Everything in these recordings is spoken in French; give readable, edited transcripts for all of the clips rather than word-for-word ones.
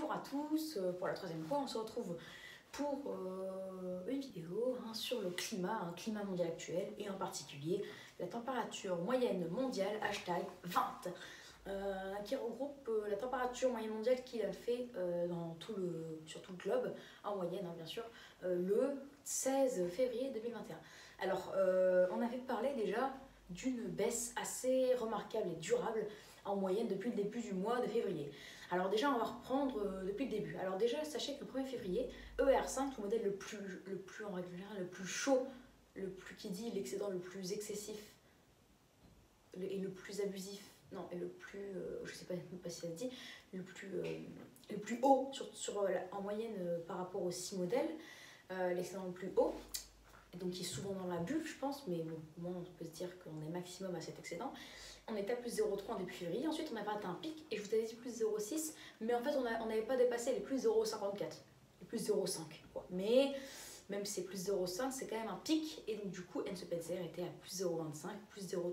Bonjour à tous, pour la troisième fois on se retrouve pour une vidéo sur le climat, un climat mondial actuel et en particulier la température moyenne mondiale #20 qui regroupe la température moyenne mondiale qu'il a fait sur tout le globe, en moyenne bien sûr, le 16 février 2021. Alors on avait parlé déjà d'une baisse assez remarquable et durable en moyenne depuis le début du mois de février. Alors déjà on va reprendre depuis le début. Alors déjà sachez que le 1er février, ER5, le modèle le plus en règle générale, le plus chaud, qui dit l'excédent le plus excessif et le plus abusif, non, et le plus, je sais pas si ça se dit, le plus haut en moyenne par rapport aux 6 modèles, l'excédent le plus haut, donc qui est souvent dans la bulle je pense, mais bon, au moins on peut se dire qu'on est maximum à cet excédent. On était à plus 0,3 en début février, ensuite on avait atteint un pic, et je vous avais dit plus 0,6, mais en fait on n'avait pas dépassé les plus 0,54, les plus 0,5 quoi. Mais même si c'est plus 0,5, c'est quand même un pic, et donc du coup Enzo Penser était à plus 0,25, plus 0,3.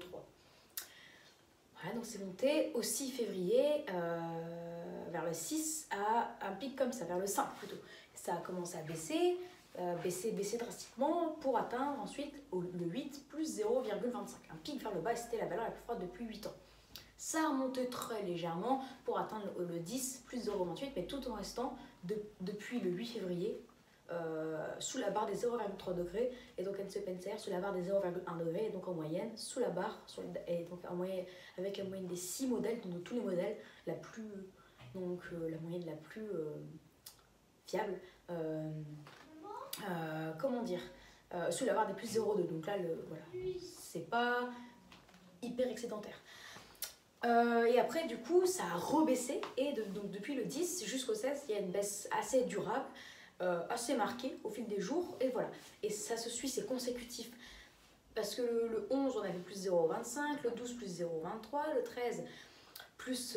Voilà, donc c'est monté au 6 février, vers le 6, à un pic comme ça, vers le 5 plutôt. Ça a commencé à baisser, baisser drastiquement pour atteindre ensuite le 8 plus 0,25. Un pic vers le bas, c'était la valeur la plus forte depuis 8 ans. Ça a monté très légèrement pour atteindre le 10 plus 0,28, mais tout en restant depuis le 8 février sous la barre des 0,3 degrés, et donc Enzo Penser sous la barre des 0,1 degrés, et donc en moyenne sous la barre, et donc en moyenne, avec la moyenne des 6 modèles, donc tous les modèles, la moyenne la plus fiable. Comment dire, sous la barre des plus 0,2, donc là voilà, c'est pas hyper excédentaire. Et après du coup ça a rebaissé, et donc depuis le 10 jusqu'au 16 il y a une baisse assez durable, assez marquée au fil des jours, et voilà, et ça se suit, c'est consécutif, parce que le 11 on avait plus 0,25, le 12 plus 0,23, le 13 plus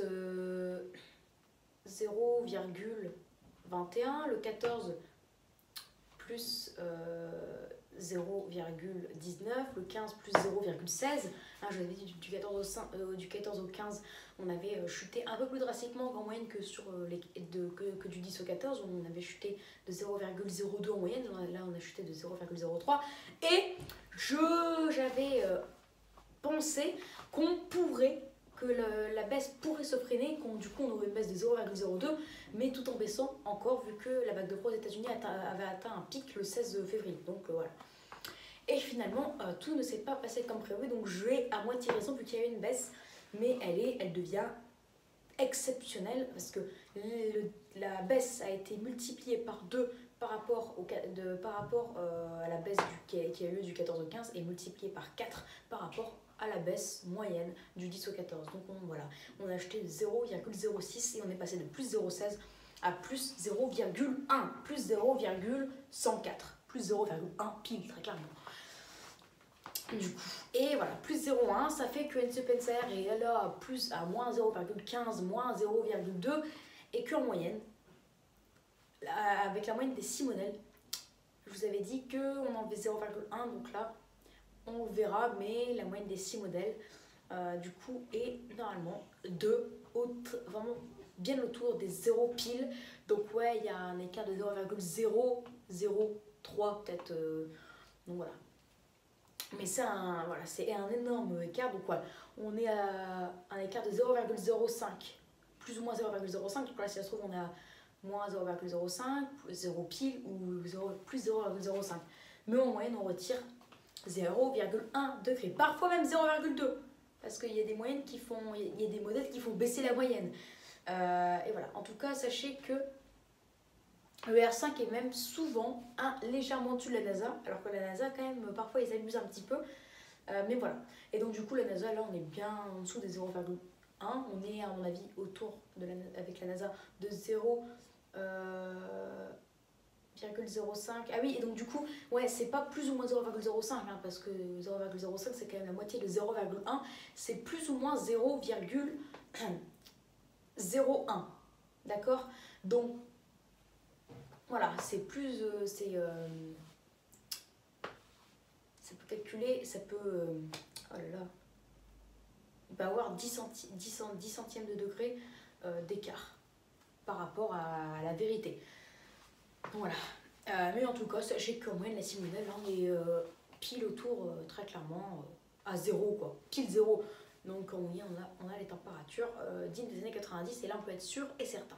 0,21, le 14 plus 0,19, le 15 plus 0,16. Je vous avais dit du 14 au 15, on avait chuté un peu plus drastiquement en moyenne que, que du 10 au 14, où on avait chuté de 0,02 en moyenne. Là, on a chuté de 0,03. Et j'avais pensé que la baisse pourrait se freiner, du coup on aurait une baisse de 0,02, mais tout en baissant encore, vu que la vague de froid aux États-Unis avait atteint un pic le 16 février. Donc voilà. Et finalement, tout ne s'est pas passé comme prévu, donc j'ai à moitié raison vu qu'il y a eu une baisse, mais elle devient exceptionnelle, parce que la baisse a été multipliée par 2 par rapport à la baisse qui a eu lieu du 14 au 15, et multipliée par 4 par rapport à la baisse moyenne du 10 au 14. Donc voilà, on a acheté 0,06 et on est passé de plus 0,16 à plus 0,1, plus 0,104, plus 0,1 pile, très clairement. Du coup, et voilà, plus 0,1, ça fait que Enzo Penser est là à moins 0,15, moins 0,2, et qu'en moyenne, avec la moyenne des 6 modèles, je vous avais dit qu'on enlevait 0,1, donc là, on verra, mais la moyenne des 6 modèles, du coup, est normalement vraiment bien autour des 0 piles. Donc ouais, il y a un écart de 0,003 peut-être, donc voilà. Mais c'est un énorme écart, donc voilà, on est à un écart de 0,05, plus ou moins 0,05, donc là si ça se trouve on est à moins 0,05, 0 pile ou plus 0,05. Mais en moyenne on retire 0,1 degré, parfois même 0,2, parce qu'il y a des moyennes il y a des modèles qui font baisser la moyenne. Et voilà, en tout cas sachez que le R5 est même souvent légèrement au-dessus de la NASA, alors que la NASA quand même parfois ils abusent un petit peu, mais voilà. Et donc du coup la NASA là on est bien en dessous des 0,1, on est à mon avis autour avec la NASA de 0,05. Ah oui, et donc du coup ouais, c'est pas plus ou moins 0,05 parce que 0,05 c'est quand même la moitié de 0,1, c'est plus ou moins 0,01, d'accord. Donc voilà, c'est plus, ça peut calculer, ça peut, oh là là, il peut avoir 10 centièmes de degré d'écart par rapport à la vérité. Voilà. Mais en tout cas, sachez qu'en moyenne, la simonelle, on est pile autour, très clairement, à zéro, quoi. Pile zéro. Donc en moyenne, on a les températures dignes des années 90, et là, on peut être sûr et certain.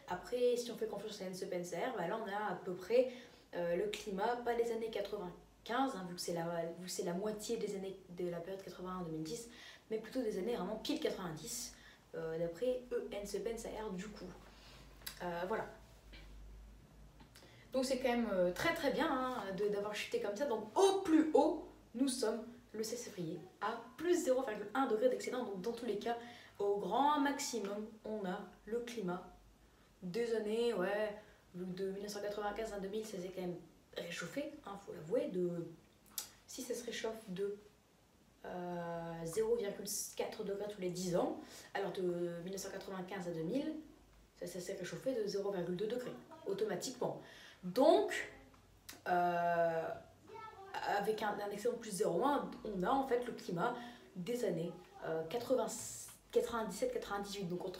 Après, si on fait confiance à Heinz Spencer, bah là, on a à peu près le climat, pas des années 95, hein, vu que c'est la moitié des années de la période 81-2010, mais plutôt des années vraiment pile 90, d'après Heinz Spencer, du coup. Voilà. Donc c'est quand même très très bien hein, d'avoir chuté comme ça. Donc au plus haut, nous sommes le 16 février à plus 0,1 degré d'excédent. Donc dans tous les cas, au grand maximum, on a le climat des années, ouais, de 1995 à 2000, ça s'est quand même réchauffé, hein, faut l'avouer. Si ça se réchauffe de 0,4 degrés tous les 10 ans, alors de 1995 à 2000, ça s'est réchauffé de 0,2 degrés, automatiquement. Donc, avec un excédent de plus 0,1, on a en fait le climat des années 97-98. Donc, on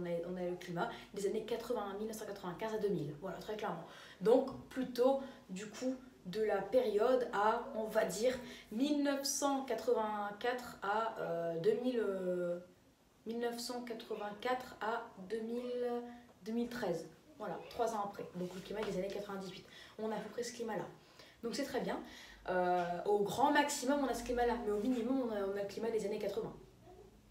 a le climat des années 1995 à 2000. Voilà, très clairement. Donc, plutôt, du coup, de la période à, on va dire, 1984 à 1984 à 2013. Voilà, 3 ans après. Donc le climat des années 98. On a à peu près ce climat-là. Donc c'est très bien. Au grand maximum, on a ce climat-là. Mais au minimum, on a le climat des années 80.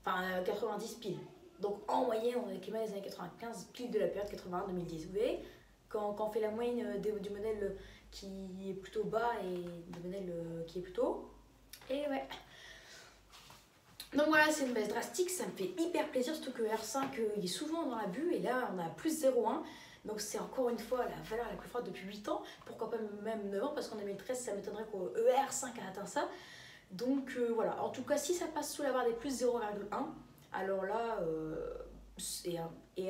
Enfin, 90 pile. Donc en moyenne, on a le climat des années 95 pile de la période 81-2010. Vous voyez, quand on fait la moyenne du modèle qui est plutôt bas et du modèle qui est plutôt haut. Et ouais. Donc voilà, c'est une baisse drastique, ça me fait hyper plaisir, surtout que R5 il est souvent dans la bulle, et là on a plus 0,1. Donc c'est encore une fois la valeur la plus forte depuis 8 ans, pourquoi pas même 9 ans, parce qu'en 2013 ça m'étonnerait que ER5 a atteint ça. Donc voilà, en tout cas si ça passe sous la barre des plus 0,1, alors là, et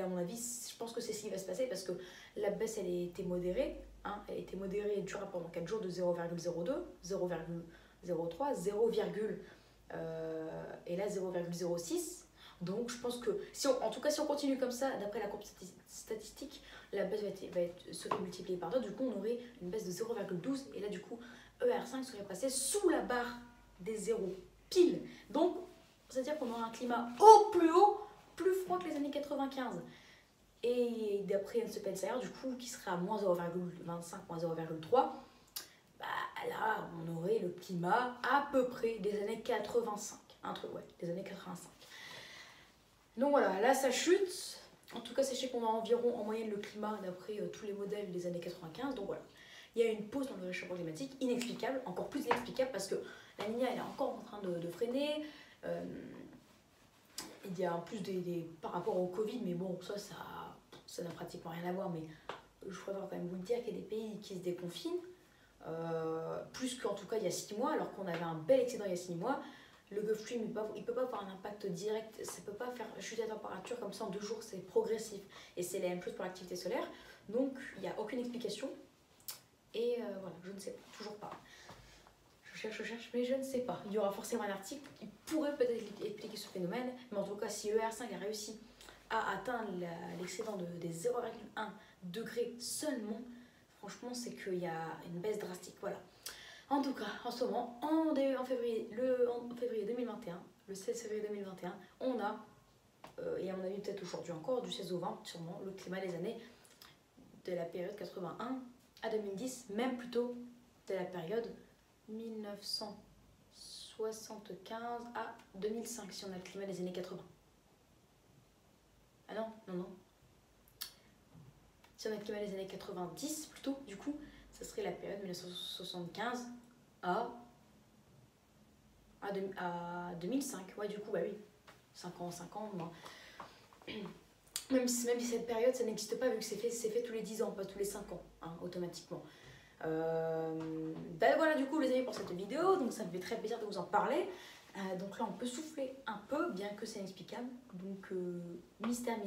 à mon avis, je pense que c'est ce qui va se passer, parce que la baisse elle a été modérée, hein, elle a été modérée et durera pendant 4 jours de 0,02, 0,03, 0, et là 0,06. Donc je pense que en tout cas si on continue comme ça, d'après la courbe statistique, la baisse serait multipliée par 2. Du coup on aurait une baisse de 0,12, et là du coup ER5 serait passé sous la barre des zéros pile. Donc c'est à dire qu'on aura un climat au plus haut, plus froid que les années 95. Et d'après Heinz Spencer, du coup, qui serait à moins 0,25, moins 0,3, bah là, on aurait le climat à peu près des années 85. Un truc, ouais, des années 85. Donc voilà, là, ça chute. En tout cas, sachez qu'on a environ en moyenne le climat d'après tous les modèles des années 95. Donc voilà, il y a une pause dans le réchauffement climatique inexplicable, encore plus inexplicable parce que la Niña, elle est encore en train de freiner. Il y a en plus par rapport au Covid, mais bon, ça n'a pratiquement rien à voir, mais je préfère quand même vous le dire qu'il y a des pays qui se déconfinent, plus qu'en tout cas il y a 6 mois, alors qu'on avait un bel excédent il y a 6 mois. Le Gulf Stream, il ne peut pas avoir un impact direct, ça ne peut pas faire chuter la température comme ça en 2 jours, c'est progressif. Et c'est la même chose pour l'activité solaire, donc il n'y a aucune explication. Et voilà, je ne sais pas, toujours pas. Je cherche, mais je ne sais pas. Il y aura forcément un article qui pourrait peut-être expliquer ce phénomène, mais en tout cas, si ER5 a réussi à atteindre l'excédent des 0,1 degré seulement, franchement, c'est qu'il y a une baisse drastique. Voilà. En tout cas, en ce moment, en février 2021, le 16 février 2021, on a, et à mon avis peut-être aujourd'hui encore, du 16 au 20, sûrement, le climat des années de la période 81 à 2010, même plutôt de la période 1975 à 2005, si on a le climat des années 80. Ah non. Si on a le climat des années 90, plutôt, du coup, ça serait la période 1975 à 2005. Ouais, du coup, bah oui, 5 ans, moi. Même si cette période, ça n'existe pas, vu que c'est fait tous les 10 ans, pas tous les 5 ans, hein, automatiquement. Ben voilà du coup les amis pour cette vidéo, donc ça me fait très plaisir de vous en parler. Donc là on peut souffler un peu, bien que c'est inexplicable, donc mystère,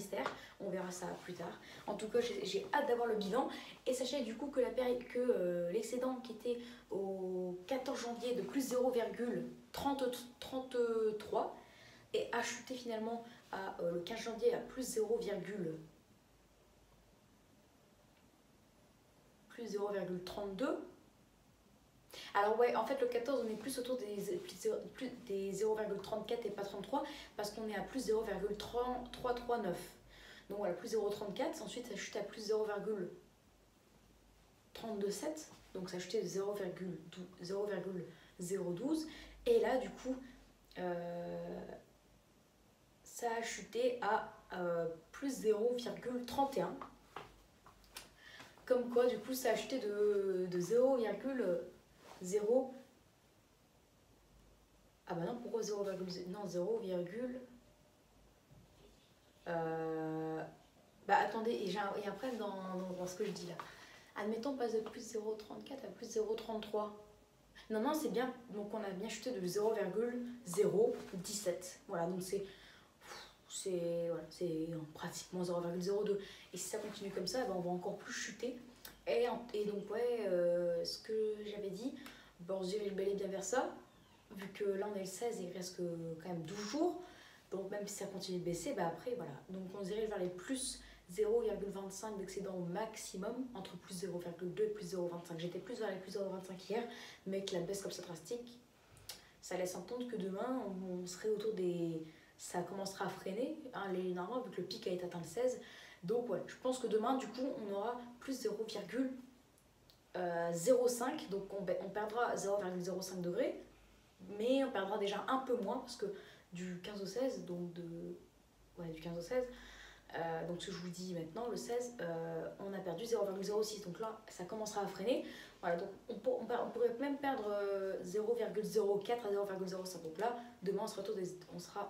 on verra ça plus tard. En tout cas j'ai hâte d'avoir le bilan, et sachez du coup que l'excédent qui était au 14 janvier de plus 0,33 et a chuté finalement le 15 janvier à plus 0,1 plus 0,32. Alors ouais, en fait le 14 on est plus autour des 0,34 et pas 33 parce qu'on est à plus 0,339. Donc voilà, plus 0,34, ensuite ça chute à plus 0,327, donc ça chutait de 0,012. Et là du coup, ça a chuté à plus 0,31. Comme quoi, du coup, ça a chuté de 0,0. Ah bah non, pourquoi 0, non, 0, bah attendez, et j'ai un problème dans ce que je dis là. Admettons, on passe de plus 0,34 à plus 0,33. Non, non, c'est bien. Donc on a bien chuté de 0,017. Voilà, donc c'est pratiquement 0,02. Et si ça continue comme ça, ben on va encore plus chuter. Et donc ouais, ce que j'avais dit, bon, on se dirige bel et bien vers ça. Vu que là on est le 16 et il reste quand même 12 jours. Donc même si ça continue de baisser, bah après voilà. Donc on se dirige vers les plus 0,25 d'excédent au maximum, entre plus 0,2 et plus 0,25. J'étais plus vers les plus 0,25 hier, mais avec la baisse comme ça drastique, ça laisse entendre que demain on serait autour des... Ça commencera à freiner, hein, normalement, vu que le pic a été atteint le 16. Donc ouais, je pense que demain du coup on aura plus 0,05, donc on perdra 0,05 degrés, mais on perdra déjà un peu moins parce que du 15 au 16, donc du 15 au 16, donc ce que je vous dis maintenant, le 16, on a perdu 0,06, donc là ça commencera à freiner. Voilà, donc on pourrait même perdre 0,04 à 0,05. Donc là, demain on sera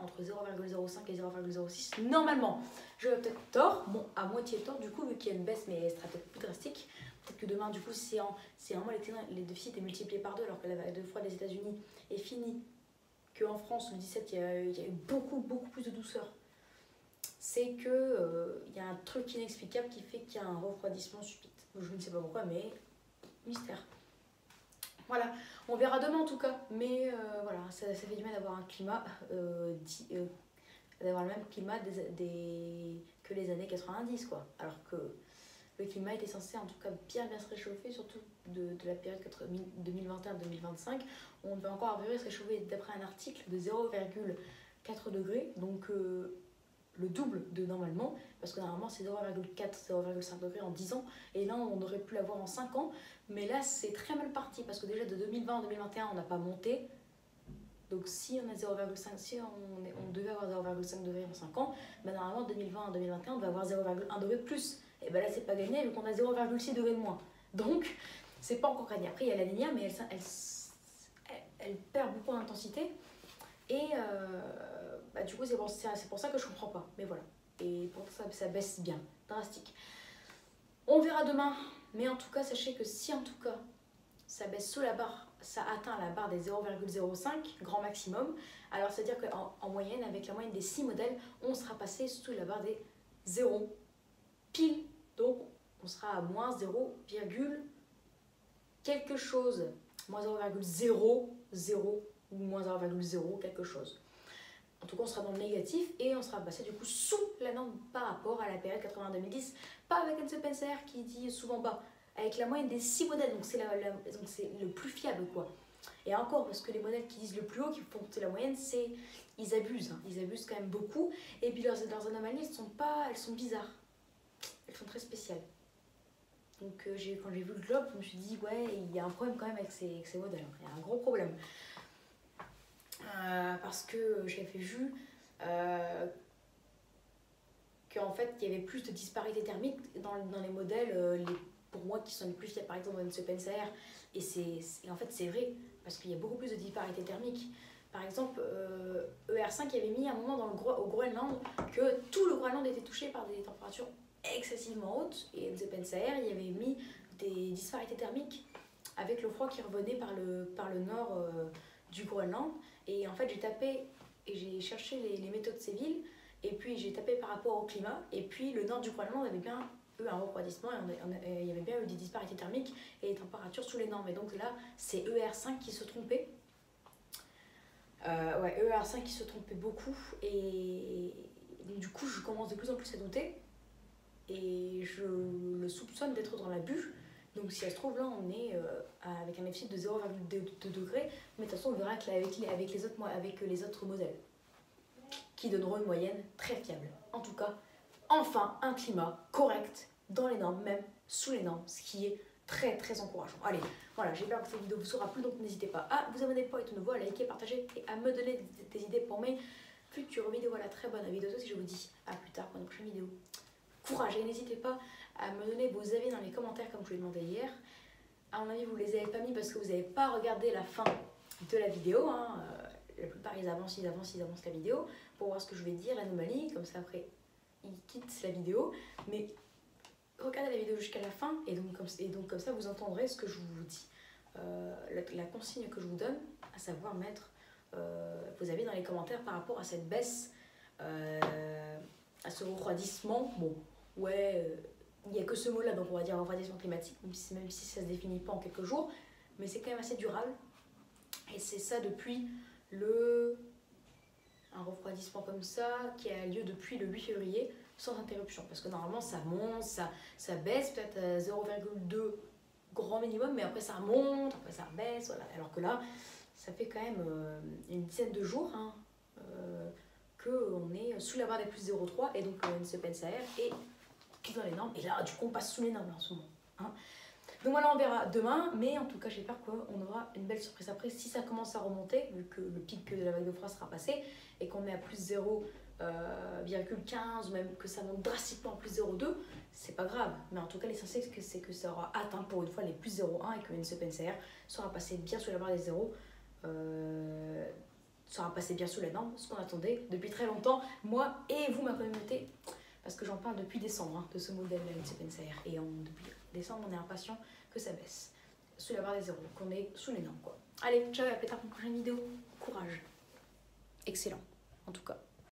entre 0,05 et 0,06 normalement. Je vais peut-être tort, bon à moitié tort du coup vu qu'il y a une baisse, mais elle sera peut-être plus drastique. Peut-être que demain du coup si vraiment les déficits est multiplié par 2 alors que la vague de froid des États-Unis est finie, qu'en France le 17 il y a eu beaucoup plus de douceur. C'est que y a un truc inexplicable qui fait qu'il y a un refroidissement subit. Je ne sais pas pourquoi, mais mystère. Voilà, on verra demain en tout cas, mais voilà, ça fait du mal d'avoir un climat, d'avoir le même climat que les années 90, quoi. Alors que le climat était censé en tout cas bien se réchauffer, surtout de la période 2021-2025. On devait encore à peu près se réchauffer d'après un article de 0,4 degrés, donc le double de normalement, parce que normalement c'est 0,4-0,5 degrés en 10 ans, et là on aurait pu l'avoir en 5 ans, mais là c'est très mal parti, parce que déjà de 2020 à 2021 on n'a pas monté, donc si on a 0,5, si on devait avoir 0,5 degrés en 5 ans, ben normalement 2020 à 2021 on devait avoir 0,1 degré de plus, et ben là c'est pas gagné vu qu'on a 0,6 degrés de moins, donc c'est pas encore gagné. Après il y a la Niña, mais elle perd beaucoup en intensité, et bah, du coup c'est pour ça que je comprends pas, mais voilà, et pour ça baisse bien, drastique. On verra demain, mais en tout cas sachez que si en tout cas ça baisse sous la barre, ça atteint la barre des 0,05 grand maximum, alors c'est à dire qu'en moyenne, avec la moyenne des 6 modèles, on sera passé sous la barre des 0 pile, donc on sera à moins 0, quelque chose, moins 0,00 ou moins 0,0 quelque chose. En tout cas, on sera dans le négatif et on sera passé du coup sous la norme par rapport à la période 80-2010. Pas avec Hans Spencer qui dit souvent bas, avec la moyenne des 6 modèles, donc c'est le plus fiable quoi. Et encore, parce que les modèles qui disent le plus haut, qui font monter la moyenne, ils abusent, hein. Ils abusent quand même beaucoup. Et puis leurs anomalies, elles sont bizarres. Elles sont très spéciales. Donc quand j'ai vu le globe, je me suis dit, ouais, il y a un problème quand même avec ces modèles. Il y a un gros problème. Parce que j'avais vu qu'en fait il y avait plus de disparité thermique dans les modèles, pour moi qui sont les plus fiables, par exemple Hans Spencer, et en fait c'est vrai parce qu'il y a beaucoup plus de disparité thermique. Par exemple, ER5 avait mis un moment au Groenland que tout le Groenland était touché par des températures excessivement hautes, et Hans Spencer il avait mis des disparités thermiques avec le froid qui revenait par le nord du Groenland. Et en fait, j'ai tapé et j'ai cherché les métaux de ces villes, et puis j'ai tapé par rapport au climat, et puis le nord du Groenland avait bien eu un refroidissement, et il y avait bien eu des disparités thermiques et des températures sous les normes. Et donc là, c'est ER5 qui se trompait. ER5 qui se trompait beaucoup, et donc, du coup, je commence de plus en plus à douter, et je le soupçonne d'être dans l'abus. Donc si ça se trouve là on est avec un déficit de 0,2 degrés, mais de toute façon on verra qu'avec les autres modèles qui donneront une moyenne très fiable. En tout cas, enfin un climat correct dans les normes, même sous les normes, ce qui est très très encourageant. Allez, voilà, j'espère que cette vidéo vous sera plu, donc n'hésitez pas à vous abonner pour être nouveau, à liker, partager et à me donner des idées pour mes futures vidéos. Voilà, très bonne vidéo, si je vous dis à plus tard pour une prochaine vidéo. Courage et n'hésitez pas à me donner vos avis dans les commentaires comme je vous l'ai demandé hier. À mon avis, vous les avez pas mis parce que vous n'avez pas regardé la fin de la vidéo. Hein. La plupart, ils avancent la vidéo pour voir ce que je vais dire, l'anomalie, comme ça après, ils quittent la vidéo. Mais regardez la vidéo jusqu'à la fin et donc comme ça, vous entendrez ce que je vous dis. La consigne que je vous donne, à savoir mettre vos avis dans les commentaires par rapport à cette baisse, à ce refroidissement. Bon, ouais, il n'y a que ce mot-là, donc on va dire refroidissement climatique, même si ça ne se définit pas en quelques jours, mais c'est quand même assez durable. Et c'est ça depuis un refroidissement comme ça qui a lieu depuis le 8 février sans interruption. Parce que normalement ça monte, ça baisse peut-être à 0,2 grand minimum, mais après ça remonte, après ça baisse, voilà. Alors que là, ça fait quand même une dizaine de jours hein, qu'on est sous la barre des plus 0,3 et donc le NCPNSAR est dans les normes. Et là, du coup, on passe sous les normes en ce moment. Hein. Donc voilà, on verra demain, mais en tout cas, j'espère qu'on aura une belle surprise. Après, si ça commence à remonter, vu que le pic de la vague de froid sera passé et qu'on est à plus 0,15 ou même que ça monte drastiquement à plus 0,2, c'est pas grave. Mais en tout cas, l'essentiel, c'est que ça aura atteint pour une fois les plus 0,1 et que le NCPNSAR sera passé bien sous la barre des zéros. Sera passé bien sous la norme, ce qu'on attendait depuis très longtemps, moi et vous, ma communauté, parce que j'en parle depuis décembre hein, de ce modèle NCPNSAR. Et depuis décembre, on est impatient que ça baisse sous la barre des zéros, qu'on est sous les normes, quoi. Allez, ciao et à plus tard pour une prochaine vidéo. Courage. Excellent, en tout cas.